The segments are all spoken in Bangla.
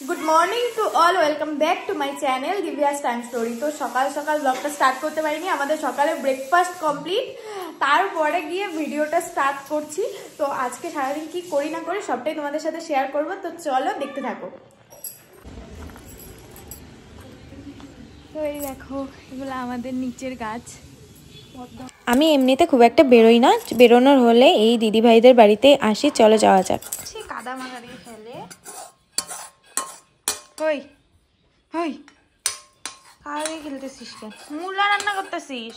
Good morning to all, welcome back to my channel Divya's time story. তো সকাল সকাল ব্লগটা স্টার্ট করতে পারিনি, আমাদের সকালে ব্রেকফাস্ট কমপ্লিট, তারপরে গিয়ে ভিডিওটা স্টার্ট করছি। তো আজকে সারাদিন কি করি না করি সবটাই তোমাদের সাথে শেয়ার করব, তো চলো দেখতে থাকো। তো এই দেখো, এগুলো আমাদের নিচের গাছ। আমি এমনিতে খুব একটা বেরোই না, বেরোনোর হলে এই দিদিভাইদের বাড়িতে আসি। চলো যাওয়া যাক। কাদা মাদা দিয়ে ফেলে হই হই কারে খেলতেছিস কেন? মূলা রান্না করতেছিস?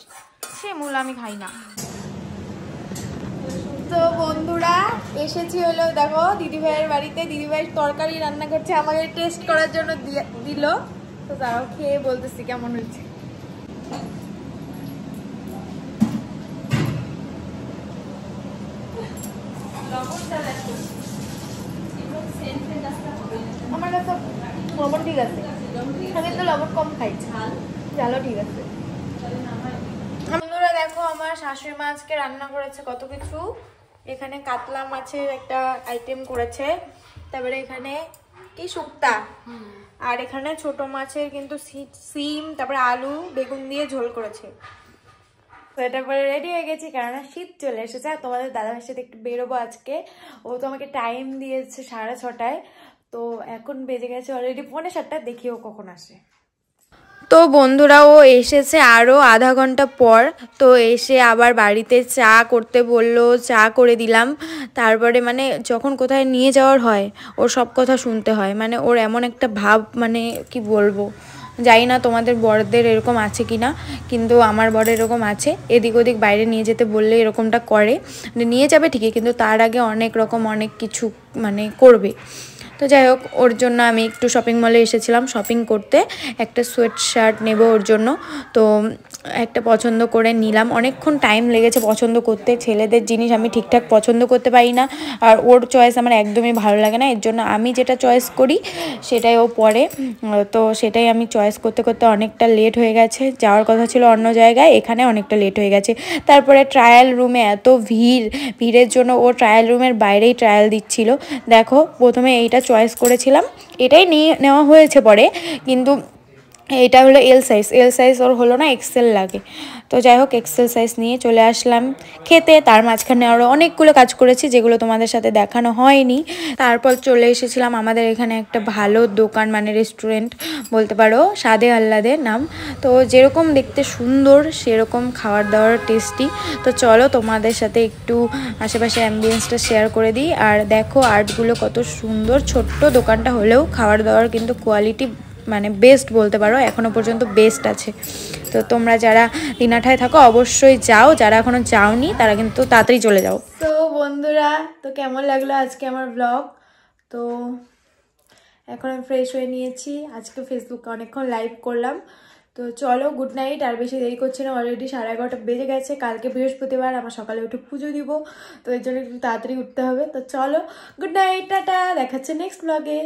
সে মূলা আমি খাই না। তো বন্ধুরা এসেছি হলো দেখো দিদিভাইয়ের বাড়িতে, দিদিভাইয়ের তরকারি রান্না করছে, আমাকে টেস্ট করার জন্য দিল। তো তারাও খেয়ে বলতেছি কেমন হয়েছে। আমার কাছে লবণ ঠিক আছে, আমি তো লবণ কম খাই, ঝালও ঠিক আছে। বন্ধুরা দেখো, আমার শাশুড়ি মা আজকে রান্না করেছে কত কিছু। এখানে কাতলা মাছের একটা আইটেম করেছে, তারপরে এখানে কি শুক্তা, আর এখানে ছোট মাছের কিন্তু সিম, তারপরে আলু বেগুন দিয়ে ঝোল করেছে। তো এটা করে রেডি হয়ে গেছি, কেননা শীত চলে এসেছে। আর তোমাদের দাদাভাইয়ের সাথে একটু বেরোবো আজকে। ও তো আমাকে টাইম দিয়েছে 6:30, তো এখন বেজে গেছে অলরেডি 6:45, দেখি ও কখন আসে। তো বন্ধুরা ও এসেছে আরও আধা ঘন্টা পর। তো এসে আবার বাড়িতে চা করতে বললো, চা করে দিলাম। তারপরে মানে যখন কোথায় নিয়ে যাওয়ার হয় ওর সব কথা শুনতে হয়, মানে ওর এমন একটা ভাব, মানে কি বলবো, জানি না তোমাদের বড়দের এরকম আছে কি না, কিন্তু আমার বড় এরকম আছে। এদিক ওদিক বাইরে নিয়ে যেতে বললে এরকমটা করে, নিয়ে যাবে ঠিকই, কিন্তু তার আগে অনেক কিছু মানে করবে। তো যাই হোক, ওর জন্য আমি একটু শপিং মলে এসেছিলাম শপিং করতে, একটা সোয়েট শার্ট নেব ওর জন্য। তো একটা পছন্দ করে নিলাম, অনেকক্ষণ টাইম লেগেছে পছন্দ করতে। ছেলেদের জিনিস আমি ঠিকঠাক পছন্দ করতে পারি না, আর ওর চয়েস আমার একদমই ভালো লাগে না। এর জন্য আমি যেটা চয়েস করি সেটাই ও পরে। তো সেটাই আমি চয়েস করতে করতে অনেকটা লেট হয়ে গেছে। যাওয়ার কথা ছিল অন্য জায়গায়, এখানে অনেকটা লেট হয়ে গেছে। তারপরে ট্রায়াল রুমে এত ভিড়ের জন্য ও ট্রায়াল রুমের বাইরেই ট্রায়াল দিচ্ছিল। দেখো, প্রথমে এইটা চয়েস করেছিলাম, এটাই নেওয়া হয়েছে পরে, কিন্তু এটা হলো এল সাইজ ওর হলো না, এক্সেল লাগে। তো যাই হোক, এক্সেল সাইজ নিয়ে চলে আসলাম খেতে। তার মাঝখানে আরও অনেকগুলো কাজ করেছি যেগুলো তোমাদের সাথে দেখানো হয়নি। তারপর চলে এসেছিলাম আমাদের এখানে একটা ভালো দোকান, মানে রেস্টুরেন্ট বলতে পারো, স্বাদে আহ্লাদে নাম। তো যেরকম দেখতে সুন্দর সেরকম খাবার দাবার টেস্টি। তো চলো তোমাদের সাথে একটু আশেপাশে অ্যাম্বিয়েন্সটা শেয়ার করে দিই। আর দেখো আর্টগুলো কত সুন্দর, ছোট্ট দোকানটা হলেও খাবার দাবার কিন্তু কোয়ালিটি মানে বেস্ট বলতে পারো, এখনও পর্যন্ত বেস্ট আছে। তো তোমরা যারা দিনাঠায় থাকো অবশ্যই যাও, যারা এখনও যাওনি তারা কিন্তু তাড়াতাড়ি চলে যাও। তো বন্ধুরা, তো কেমন লাগলো আজকে আমার ব্লগ? তো এখন আমি ফ্রেশ হয়ে নিয়েছি, আজকে ফেসবুকে অনেকক্ষণ লাইভ করলাম। তো চলো গুড নাইট, আর বেশি দেরি করছি না, অলরেডি 11:30 বেজে গেছে। কালকে বৃহস্পতিবার, আমার সকালে উঠে পুজো দিব, তো এর জন্য একটু তাড়াতাড়ি উঠতে হবে। তো চলো গুড নাইট, টাটা, দেখাচ্ছে নেক্সট ব্লগে।